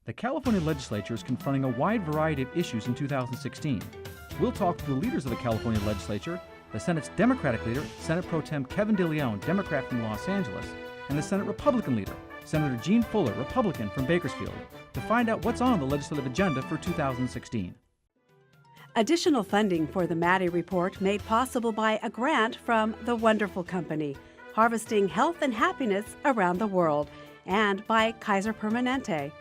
The California legislature is confronting a wide variety of issues in 2016. We'll talk to the leaders of the California legislature, the Senate's Democratic leader, Senate Pro Tem Kevin de Lyon, Democrat from Los Angeles, and the Senate Republican leader, Senator Jean Fuller, Republican from Bakersfield, to find out what's on the legislative agenda for 2016. Additional funding for the Maddy Report made possible by a grant from The Wonderful Company, harvesting health and happiness around the world, and by Kaiser Permanente.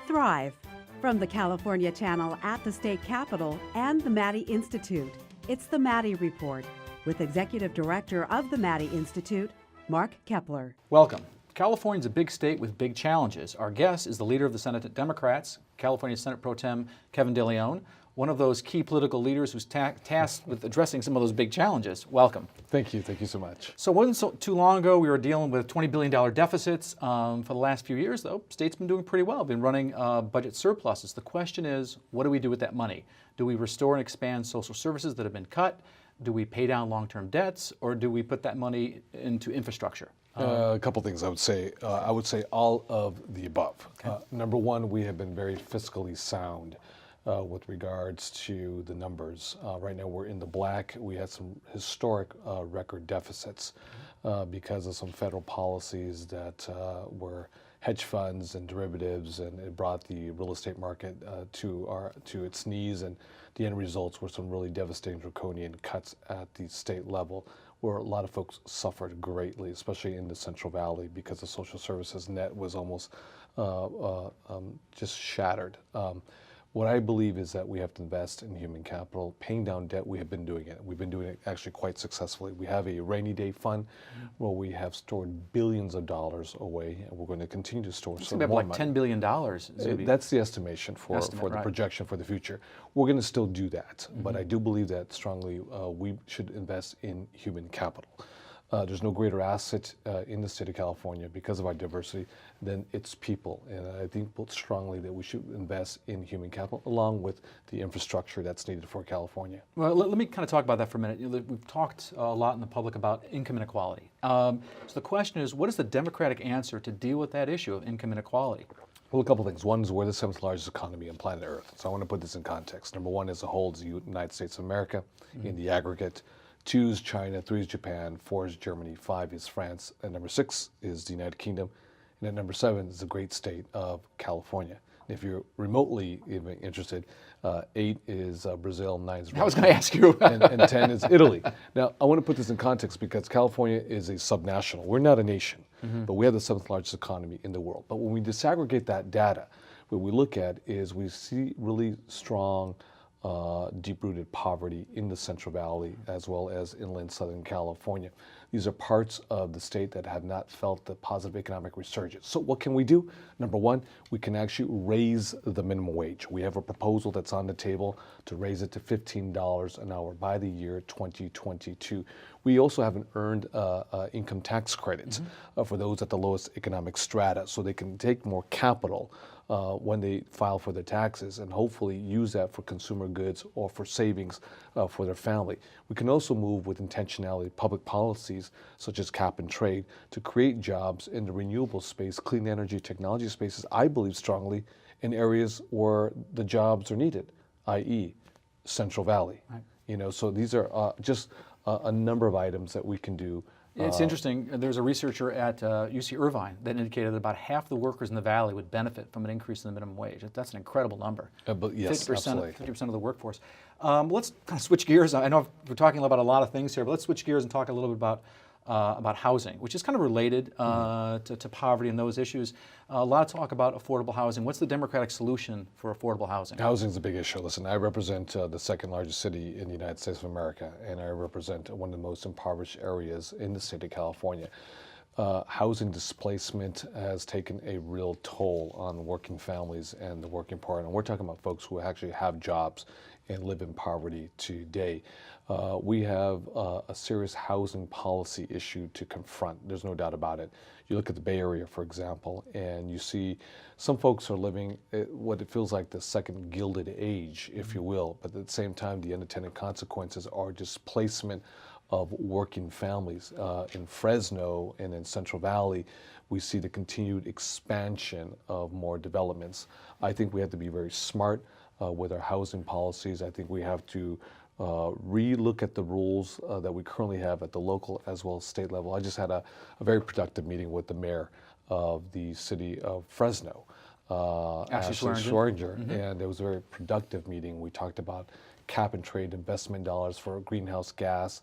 Thrive. From the California Channel at the State Capitol and the Maddy Institute, it's the Maddy Report with Executive Director of the Maddy Institute, Mark Kepler. Welcome. California's a big state with big challenges. Our guest is the leader of the Senate Democrats, California Senate Pro Tem Kevin de Lyon, one of those key political leaders who's tasked with addressing some of those big challenges. Welcome. Thank you so much. So it wasn't too long ago we were dealing with $20 billion deficits. For the last few years, though, state's been doing pretty well, been running budget surpluses. The question is, what do we do with that money? Do we restore and expand social services that have been cut? Do we pay down long-term debts, or do we put that money into infrastructure? A couple things I would say. I would say all of the above. Okay. Number one, we have been very fiscally sound with regards to the numbers. Right now we're in the black. We had some historic record deficits because of some federal policies that were hedge funds and derivatives, and it brought the real estate market to its knees, and the end results were some really devastating draconian cuts at the state level, where a lot of folks suffered greatly, especially in the Central Valley, because the social services net was almost just shattered. What I believe is that we have to invest in human capital, paying down debt. We have been doing it. We've been doing it actually quite successfully. We have a rainy day fund where we have stored billions of dollars away, and we're going to continue to store some more like money. $10 billion. That's the estimation for the right. projection for the future. We're going to still do that, but I do believe that strongly we should invest in human capital. There's no greater asset in the state of California because of our diversity than its people. And I think strongly that we should invest in human capital along with the infrastructure that's needed for California. Well, let me kind of talk about that for a minute. We've talked a lot in the public about income inequality. So the question is, what is the Democratic answer to deal with that issue of income inequality? Well, a couple things. One is we're the seventh largest economy on planet Earth. So I want to put this in context. Number one as a whole is the United States of America in the aggregate. 2 is China, 3 is Japan, 4 is Germany, 5 is France, and number 6 is the United Kingdom, and at number 7 is the great state of California. And if you're remotely even interested, 8 is Brazil, 9 is Russia. I was going to ask you. and 10 is Italy. Now, I want to put this in context because California is a subnational. We're not a nation, but we have the 7th largest economy in the world. But when we disaggregate that data, what we look at is we see really strong deep-rooted poverty in the Central Valley as well as inland Southern California. These are parts of the state that have not felt the positive economic resurgence. So what can we do? Number one, we can actually raise the minimum wage. We have a proposal that's on the table to raise it to $15 an hour by the year 2022. We also have an earned income tax credit for those at the lowest economic strata, so they can take more capital when they file for their taxes and hopefully use that for consumer goods or for savings for their family. We can also move with intentionality public policies such as cap and trade to create jobs in the renewable space, clean energy technology spaces, I believe strongly, in areas where the jobs are needed, i.e. Central Valley. Right. You know, so these are just a number of items that we can do. It's interesting. There's a researcher at UC Irvine that indicated that about half the workers in the valley would benefit from an increase in the minimum wage. That's an incredible number. But yes, 50%, absolutely. 50% of the workforce. Let's kind of switch gears. I know we're talking about a lot of things here, but let's switch gears and talk a little bit about housing, which is kind of related to poverty and those issues. A lot of talk about affordable housing. What's the Democratic solution for affordable housing? Housing is a big issue. Listen, I represent the second largest city in the United States of America, and I represent one of the most impoverished areas in the state of California. Housing displacement has taken a real toll on working families and the working poor, and we're talking about folks who actually have jobs and live in poverty today. We have a serious housing policy issue to confront. There's no doubt about it. You look at the Bay Area, for example, and you see some folks are living what it feels like the second Gilded Age, if you will, but at the same time, the unintended consequences are displacement of working families. In Fresno and in Central Valley, we see the continued expansion of more developments. I think we have to be very smart with our housing policies. I think we have to re-look at the rules that we currently have at the local as well as state level. I just had a very productive meeting with the mayor of the city of Fresno, Ashley Swearinger, and it was a very productive meeting. We talked about cap and trade investment dollars for greenhouse gas,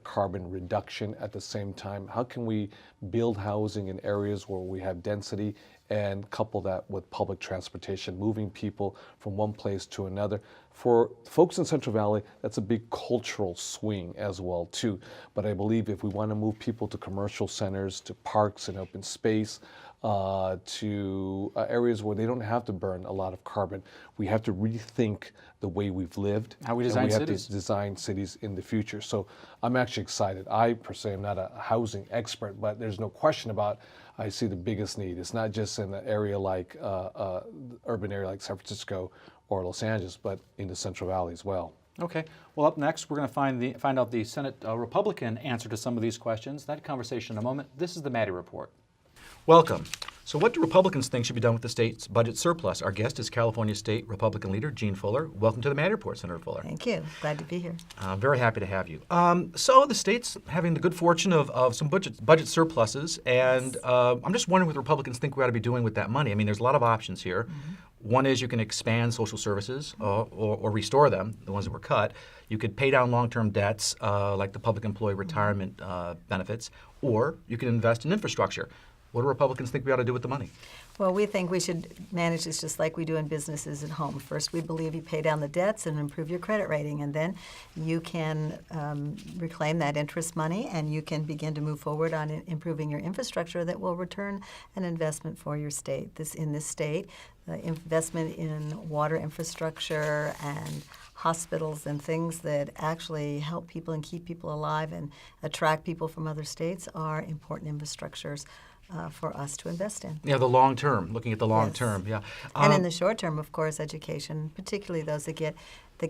carbon reduction at the same time. How can we build housing in areas where we have density and couple that with public transportation, moving people from one place to another? For folks in Central Valley, that's a big cultural swing as well too. But I believe if we want to move people to commercial centers, to parks and open space, to areas where they don't have to burn a lot of carbon, we have to rethink the way we've lived. How we design cities. We have to design cities in the future. So I'm actually excited. I, per se, am not a housing expert, but there's no question about I see the biggest need. It's not just in an area like urban area like San Francisco or Los Angeles, but in the Central Valley as well. Okay. Well, up next, we're going to find out the Senate Republican answer to some of these questions. That conversation in a moment. This is the Maddy Report. Welcome. So what do Republicans think should be done with the state's budget surplus? Our guest is California State Republican leader Jean Fuller. Welcome to the Maddy Report, Senator Fuller. Thank you. Glad to be here. I'm very happy to have you. So the state's having the good fortune of some budget surpluses, and I'm just wondering what the Republicans think we ought to be doing with that money. I mean, there's a lot of options here. One is you can expand social services or restore them, the ones that were cut. You could pay down long-term debts like the public employee retirement benefits, or you can invest in infrastructure. What do Republicans think we ought to do with the money? Well, we think we should manage this just like we do in businesses at home. First, we believe you pay down the debts and improve your credit rating, and then you can reclaim that interest money and you can begin to move forward on improving your infrastructure that will return an investment for your state. In this state, the investment in water infrastructure and hospitals and things that actually help people and keep people alive and attract people from other states are important infrastructures for us to invest in. Yeah, the long term, looking at the long term, yeah. And in the short term, of course, education, particularly those that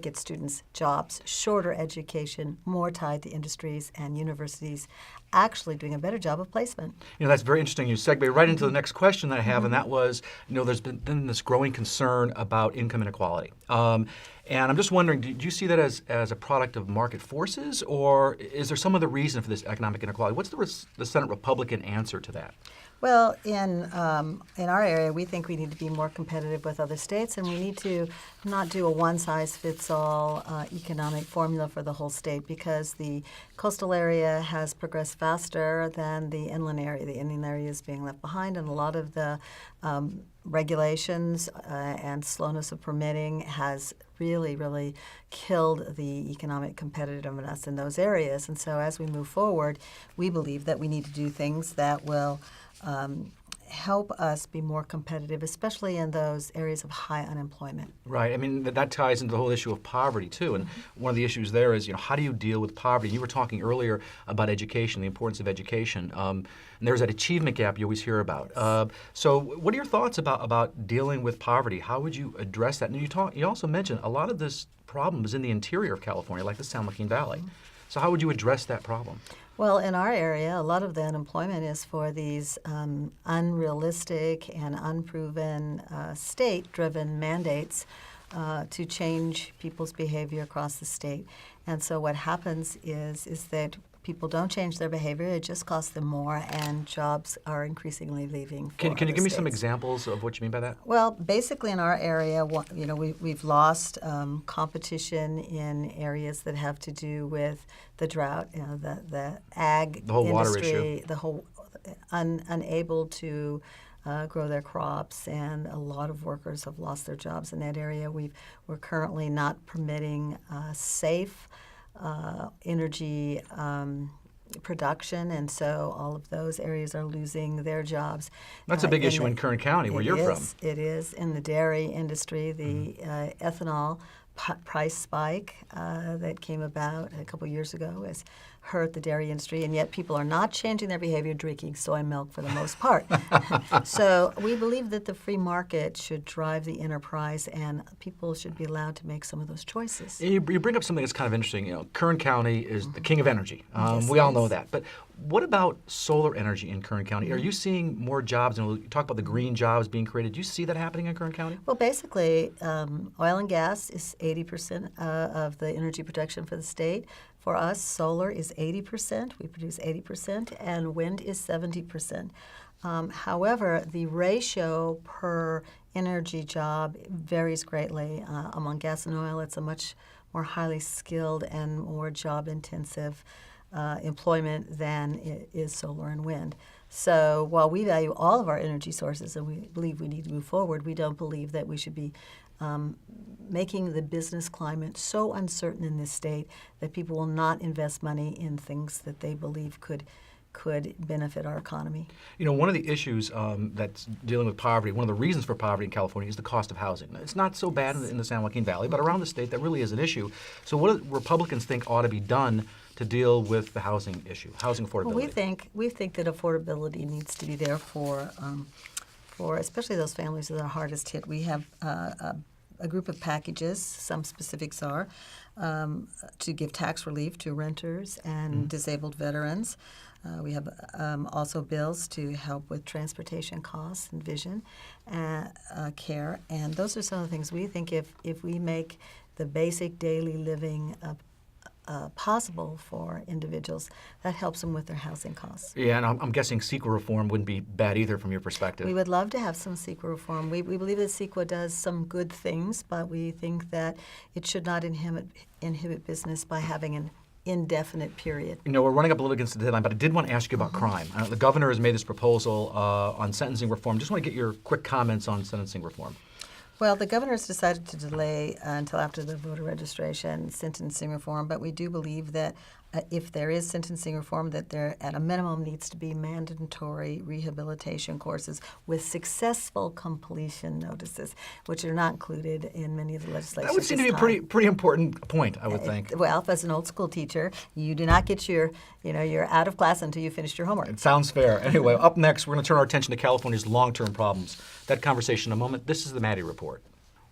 get students jobs, shorter education, more tied to industries and universities actually doing a better job of placement. You know, that's very interesting. You segue right into the next question that I have, and that was, you know, there's been this growing concern about income inequality. And I'm just wondering, do you see that as a product of market forces, or is there some other reason for this economic inequality? What's the Senate Republican answer to that? Well, in our area, we think we need to be more competitive with other states, and we need to not do a one-size-fits-all economic formula for the whole state, because the coastal area has progressed faster than the inland area. The inland area is being left behind, and a lot of the regulations and slowness of permitting has really killed the economic competitiveness in those areas. And so as we move forward, we believe that we need to do things that will help us be more competitive, especially in those areas of high unemployment. Right. I mean, that ties into the whole issue of poverty, too. And one of the issues there is, you know, how do you deal with poverty? You were talking earlier about education, the importance of education. And there's that achievement gap you always hear about. So what are your thoughts about dealing with poverty? How would you address that? And you also mentioned a lot of this problem is in the interior of California, like the San Joaquin Valley. So how would you address that problem? Well, in our area, a lot of the unemployment is for these unrealistic and unproven state-driven mandates to change people's behavior across the state. And so what happens is that people don't change their behavior, it just costs them more, and jobs are increasingly leaving. Can you give me some examples of what you mean by that? Well, basically in our area, you know, we've lost competition in areas that have to do with the drought, you know, the ag the whole industry, water issue. the whole unable to grow their crops, and a lot of workers have lost their jobs in that area. We're currently not permitting safe energy production, and so all of those areas are losing their jobs. That's a big issue in Kern County, where you're from. It is. In the dairy industry, the ethanol price spike that came about a couple years ago has hurt the dairy industry, and yet people are not changing their behavior drinking soy milk for the most part. So we believe that the free market should drive the enterprise, and people should be allowed to make some of those choices. You bring up something that's kind of interesting. You know, Kern County is the king of energy. Yes, we all it know is. that. But what about solar energy in Kern County? Are you seeing more jobs? And you talk about the green jobs being created. Do you see that happening in Kern County? Well, basically, oil and gas is 80% of the energy production for the state. For us, solar is 80%. We produce 80%, and wind is 70%. However, the ratio per energy job varies greatly. Among gas and oil, it's a much more highly skilled and more job-intensive employment than it is solar and wind. So while we value all of our energy sources and we believe we need to move forward, we don't believe that we should be making the business climate so uncertain in this state that people will not invest money in things that they believe could benefit our economy. You know, one of the issues that's dealing with poverty, one of the reasons for poverty in California is the cost of housing. It's not so bad in the San Joaquin Valley, but around the state that really is an issue. So what do Republicans think ought to be done to deal with the housing issue, housing affordability? Well, we think that affordability needs to be there for especially those families that are hardest hit. We have a group of packages, some specifics are, to give tax relief to renters and disabled veterans. We have also bills to help with transportation costs and vision care. And those are some of the things we think if we make the basic daily living possible for individuals, that helps them with their housing costs. Yeah, and I'm guessing CEQA reform wouldn't be bad either from your perspective. We would love to have some CEQA reform. We believe that CEQA does some good things, but we think that it should not inhibit business by having an indefinite period. You know, we're running up a little against the deadline, but I did want to ask you about crime. The governor has made this proposal on sentencing reform. Just want to get your quick comments on sentencing reform. Well, the governor has decided to delay until after the voter registration sentencing reform, but we do believe that if there is sentencing reform, that there at a minimum needs to be mandatory rehabilitation courses with successful completion notices, which are not included in many of the legislation. That would seem to be a pretty important point, I would think. Well, as an old school teacher, you do not get your out of class until you finished your homework. It sounds fair. Anyway, up next, we're going to turn our attention to California's long-term problems. That conversation in a moment. This is the Maddy Report.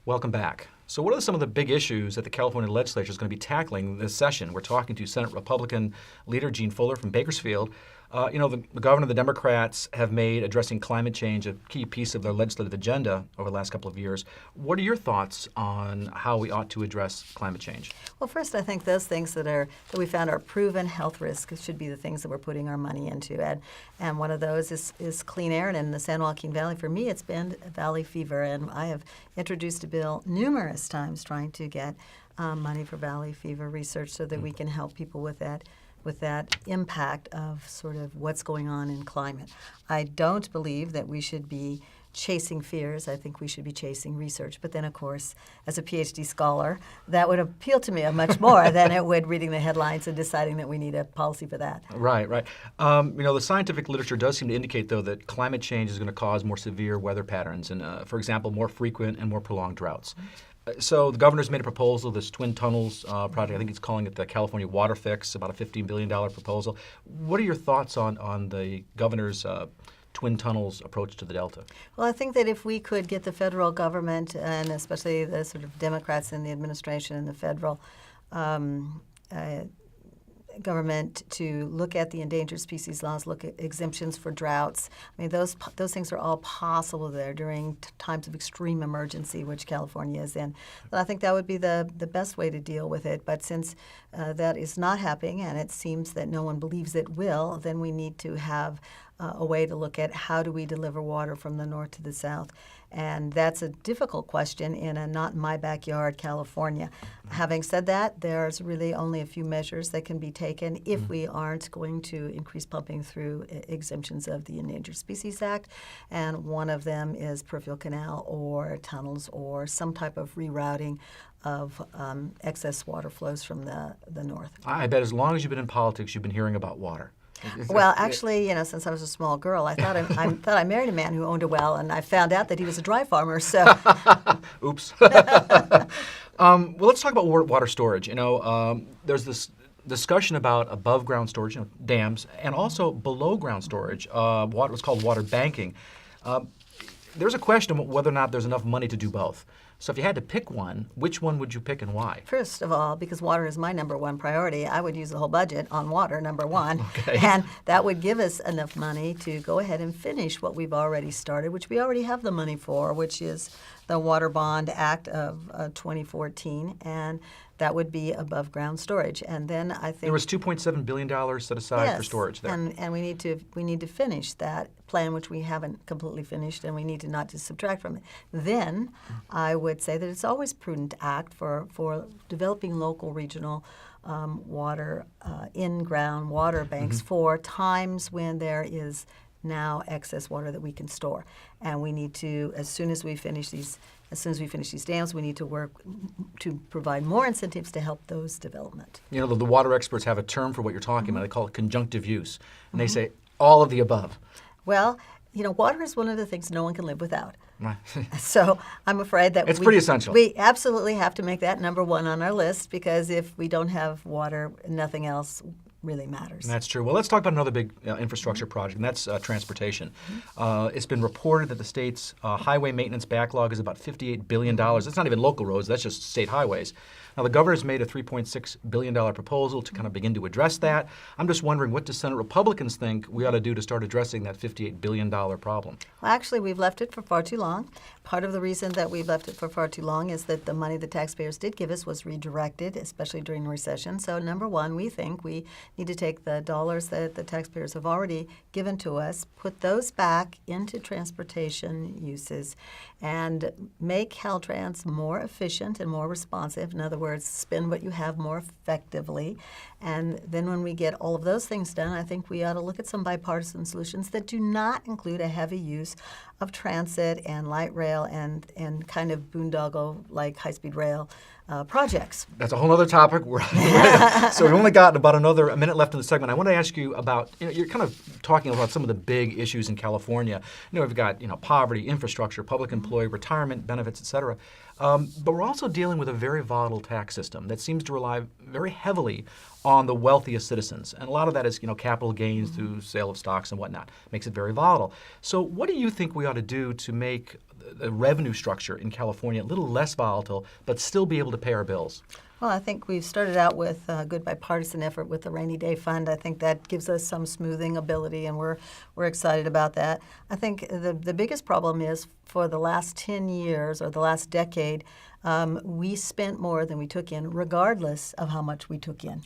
Welcome back. So what are some of the big issues that the California legislature is going to be tackling this session? We're talking to Senate Republican leader Gene Fuller from Bakersfield. The governor and the Democrats have made addressing climate change a key piece of their legislative agenda over the last couple of years. What are your thoughts on how we ought to address climate change? Well, first, I think those things that we found are proven health risks should be the things that we're putting our money into. And one of those is clean air. And in the San Joaquin Valley, for me, it's been valley fever. And I have introduced a bill numerous times trying to get money for valley fever research so that we can help people with that impact of sort of what's going on in climate. I don't believe that we should be chasing fears. I think we should be chasing research. But then, of course, as a PhD scholar, that would appeal to me much more than it would reading the headlines and deciding that we need a policy for that. Right. The scientific literature does seem to indicate, though, that climate change is going to cause more severe weather patterns and, for example, more frequent and more prolonged droughts. So the governor's made a proposal, this Twin Tunnels project. I think he's calling it the California Water Fix, about a $15 billion proposal. What are your thoughts on the governor's Twin Tunnels approach to the Delta? Well, I think that if we could get the federal government, and especially the sort of Democrats in the administration and the federal government to look at the endangered species laws, look at exemptions for droughts. I mean, those things are all possible there during times of extreme emergency, which California is in. But I think that would be the best way to deal with it. But since that is not happening, and it seems that no one believes it will, then we need to have a way to look at how do we deliver water from the north to the south. And that's a difficult question in a not in my backyard, California. Having said that, there's really only a few measures that can be taken if we aren't going to increase pumping through exemptions of the Endangered Species Act. And one of them is peripheral canal or tunnels or some type of rerouting of excess water flows from the north. I bet as long as you've been in politics, you've been hearing about water. Well, actually, since I was a small girl, I thought I married a man who owned a well, and I found out that he was a dry farmer. So, oops. Well, let's talk about water storage. There's this discussion about above ground storage, dams, and also below ground storage, what's called water banking. There's a question of whether or not there's enough money to do both. So if you had to pick one, which one would you pick and why? First of all, because water is my number one priority, I would use the whole budget on water, number one. Okay. And that would give us enough money to go ahead and finish what we've already started, which we already have the money for, which is the Water Bond Act of 2014. And that would be above ground storage. And then I think There was $2.7 billion set aside for storage there. And we need to finish that plan, which we haven't completely finished, and we need to not just subtract from it. Then I would say that it's always prudent to act for developing local, regional water, in-ground water banks for times when there is now excess water that we can store. And we need to, as soon as we finish these dams, we need to work to provide more incentives to help those development. You know, the water experts have a term for what you're talking about. They call it conjunctive use. And they say all of the above. Well, you know, water is one of the things no one can live without. Right. So I'm afraid that It's pretty essential. We absolutely have to make that number one on our list, because if we don't have water, nothing else really matters. That's true. Well, let's talk about another big infrastructure project, and that's transportation. It's been reported that the state's highway maintenance backlog is about $58 billion. That's not even local roads, that's just state highways. Now, the governor's made a $3.6 billion proposal to kind of begin to address that. I'm just wondering, what do Senate Republicans think we ought to do to start addressing that $58 billion problem? Well, actually, we've left it for far too long. Part of the reason that we've left it for far too long is that the money the taxpayers did give us was redirected, especially during the recession. So, number one, we think we need to take the dollars that the taxpayers have already given to us, put those back into transportation uses, and make Caltrans more efficient and more responsive. In other words, spend what you have more effectively. And then when we get all of those things done, I think we ought to look at some bipartisan solutions that do not include a heavy use of transit and light rail and kind of boondoggle like high-speed rail projects. That's a whole other topic. So we've only got about a minute left in the segment. I want to ask you about, you're kind of talking about some of the big issues in California. We've got, poverty, infrastructure, public employee, retirement benefits, et cetera. But we're also dealing with a very volatile tax system that seems to rely very heavily on the wealthiest citizens. And a lot of that is, capital gains through sale of stocks and whatnot. Makes it very volatile. So what do you think we ought to do to make the revenue structure in California a little less volatile, but still be able to pay our bills? Well, I think we've started out with a good bipartisan effort with the Rainy Day Fund. I think that gives us some smoothing ability, and we're excited about that. I think the biggest problem is for the last 10 years or the last decade, we spent more than we took in, regardless of how much we took in.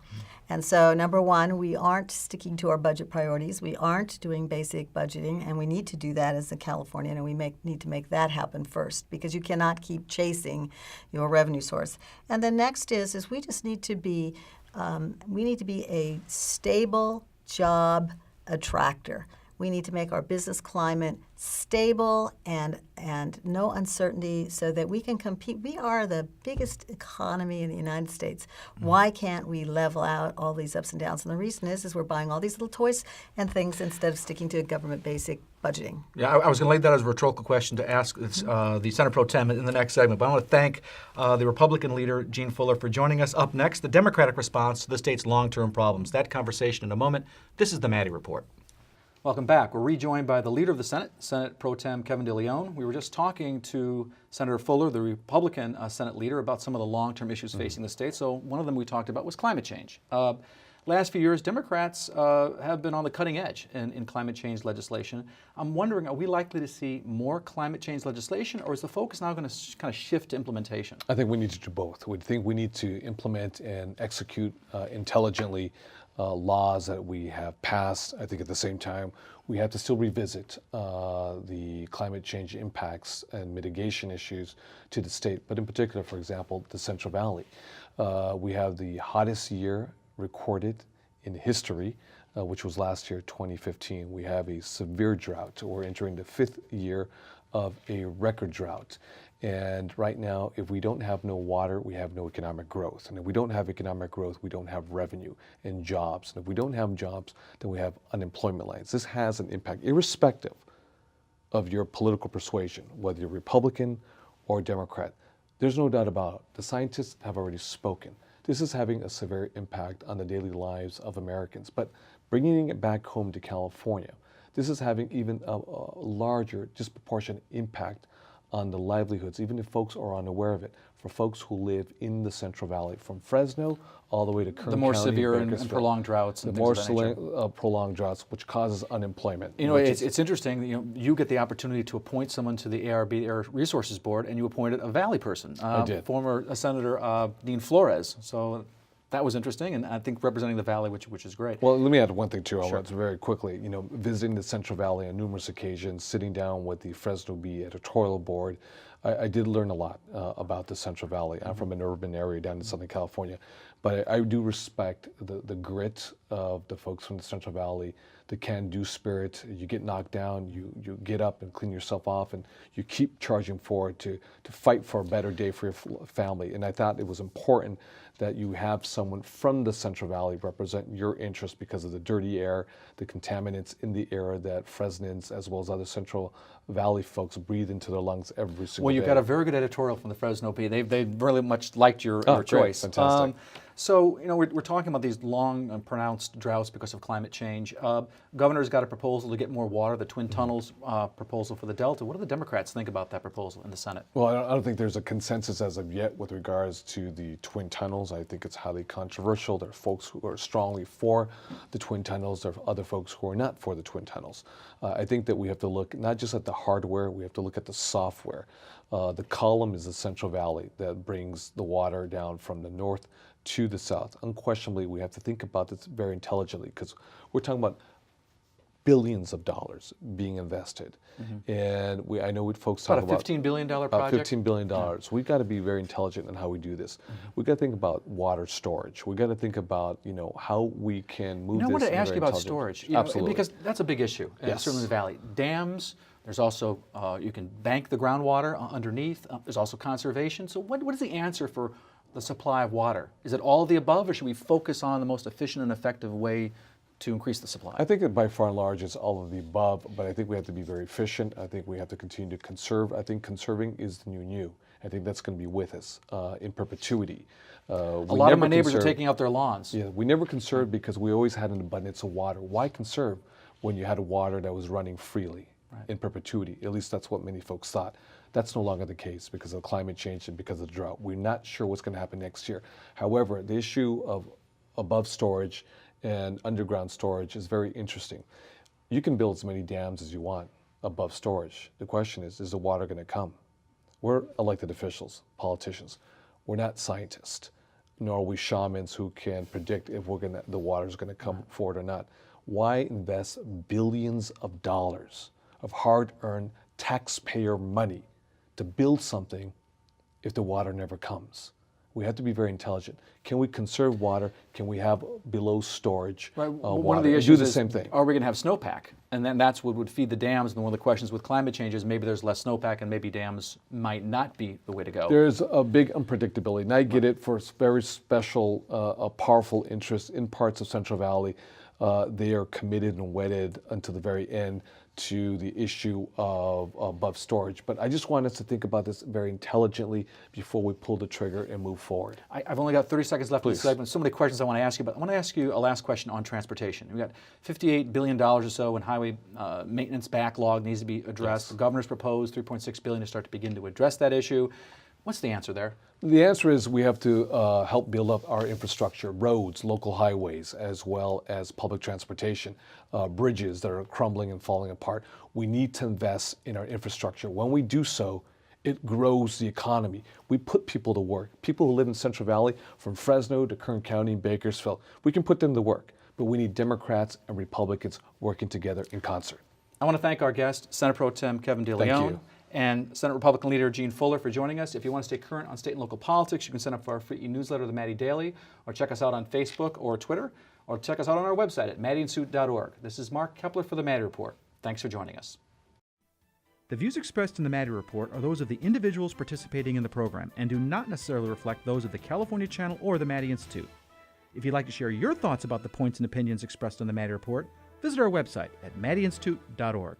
And so, number one, we aren't sticking to our budget priorities. We aren't doing basic budgeting, and we need to do that as a Californian, and we need to make that happen first, because you cannot keep chasing your revenue source. And the next is we just need to be a stable job attractor. We need to make our business climate stable and no uncertainty so that we can compete. We are the biggest economy in the United States. Why can't we level out all these ups and downs? And the reason is we're buying all these little toys and things instead of sticking to government basic budgeting. Yeah, I was going to lay that as a rhetorical question to ask the Senator Pro Tem in the next segment. But I want to thank the Republican leader, Gene Fuller, for joining us. Up next, the Democratic response to the state's long-term problems. That conversation in a moment. This is the Maddy Report. Welcome back. We're rejoined by the leader of the Senate, Senate Pro Tem Kevin de Lyon. We were just talking to Senator Fuller, the Republican Senate leader, about some of the long-term issues facing the state. So one of them we talked about was climate change. Last few years, Democrats have been on the cutting edge in climate change legislation. I'm wondering, are we likely to see more climate change legislation, or is the focus now going to kind of shift to implementation? I think we need to do both. We think we need to implement and execute intelligently laws that we have passed. I think at the same time, we have to still revisit the climate change impacts and mitigation issues to the state, but in particular, for example, the Central Valley. We have the hottest year recorded in history, which was last year, 2015. We have a severe drought. We're entering the 5th year of a record drought. And right now, if we don't have no water, we have no economic growth. And if we don't have economic growth, we don't have revenue and jobs. And if we don't have jobs, then we have unemployment lines. This has an impact, irrespective of your political persuasion, whether you're Republican or Democrat. There's no doubt about it. The scientists have already spoken. This is having a severe impact on the daily lives of Americans. But bringing it back home to California, this is having even a larger, disproportionate impact on the livelihoods, even if folks are unaware of it, for folks who live in the Central Valley, from Fresno all the way to Kern County. The more severe and Bakersfield. prolonged droughts and The things more of that nature. prolonged droughts, which causes unemployment. You know, it's interesting. You know, you get the opportunity to appoint someone to the ARB, Air Resources Board, and you appointed a Valley person. I did. Former Senator Dean Flores. So that was interesting, and I think representing the Valley, which is great. Well, let me add one thing too. I Sure. want to very quickly. You know, visiting the Central Valley on numerous occasions, sitting down with the Fresno Bee editorial board, I did learn a lot about the Central Valley. I'm from an urban area down in Southern California, but I do respect the grit of the folks from the Central Valley, the can-do spirit. You get knocked down, you get up and clean yourself off, and you keep charging forward to fight for a better day for your family. And I thought it was important that you have someone from the Central Valley represent your interests because of the dirty air, the contaminants in the air that Fresnans as well as other Central Valley folks breathe into their lungs every single day. Well, you got a very good editorial from the Fresno Bee. They really much liked your great. choice. Fantastic. So, you know, we're talking about these long and pronounced droughts because of climate change. Governor's got a proposal to get more water, the Twin Tunnels proposal for the Delta. What do the Democrats think about that proposal in the Senate? Well, I don't think there's a consensus as of yet with regards to the Twin Tunnels. I think it's highly controversial. There are folks who are strongly for the Twin Tunnels. There are other folks who are not for the Twin Tunnels. I think that we have to look not just at the hardware, we have to look at the software. The column is the Central Valley that brings the water down from the north to the south. Unquestionably, we have to think about this very intelligently because we're talking about billions of dollars being invested. And I know what folks talk About a $15 billion project? About $15 billion. We've got to be very intelligent in how we do this. We've got to think about water storage. We've got to think about, you know, how we can move You know, I this want to in a ask very you about intelligent- storage. You know, Absolutely. because that's a big issue, Yes. certainly in the Valley. Dams, there's also, you can bank the groundwater underneath. There's also conservation. So what is the answer for the supply of water? Is it all of the above, or should we focus on the most efficient and effective way to increase the supply? I think that by far and large it's all of the above, but I think we have to be very efficient. I think we have to continue to conserve. I think conserving is the new. I think that's going to be with us in perpetuity. A lot of my neighbors are taking out their lawns. Yeah, we never conserved because we always had an abundance of water. Why conserve when you had water that was running freely in perpetuity? At least that's what many folks thought. That's no longer the case because of climate change and because of the drought. We're not sure what's going to happen next year. However, the issue of above storage and underground storage is very interesting. You can build as many dams as you want above storage. The question is the water going to come? We're elected officials, politicians. We're not scientists, nor are we shamans who can predict if the water is going to come forward or not. Why invest billions of dollars of hard-earned taxpayer money to build something if the water never comes? We have to be very intelligent. Can we conserve water? Can we have below storage Right. water? One of the And issues do the is, same thing. are we going to have snowpack? And then that's what would feed the dams. And one of the questions with climate change is maybe there's less snowpack and maybe dams might not be the way to go. There's a big unpredictability, and I get it for very special, powerful interests in parts of Central Valley. They are committed and wedded until the very end to the issue of above storage. But I just want us to think about this very intelligently before we pull the trigger and move forward. I've only got 30 seconds left in this Please. segment. So many questions I want to ask you, but I want to ask you a last question on transportation. We've got $58 billion or so in highway maintenance backlog needs to be addressed. Yes. The governor's proposed $3.6 billion to start to begin to address that issue. What's the answer there? The answer is we have to help build up our infrastructure, roads, local highways, as well as public transportation, bridges that are crumbling and falling apart. We need to invest in our infrastructure. When we do so, it grows the economy. We put people to work. People who live in Central Valley, from Fresno to Kern County and Bakersfield, we can put them to work. But we need Democrats and Republicans working together in concert. I want to thank our guest, Senate Pro Tem Kevin de Thank Lyon, you. and Senate Republican leader Gene Fuller for joining us. If you want to stay current on state and local politics, you can sign up for our free e-newsletter, The Maddy Daily, or check us out on Facebook or Twitter, or check us out on our website at maddyandsuit.org. This is Mark Kepler for The Maddy Report. Thanks for joining us. The views expressed in the Maddy Report are those of the individuals participating in the program and do not necessarily reflect those of the California Channel or the Maddy Institute. If you'd like to share your thoughts about the points and opinions expressed on the Maddy Report, visit our website at maddyinstitute.org.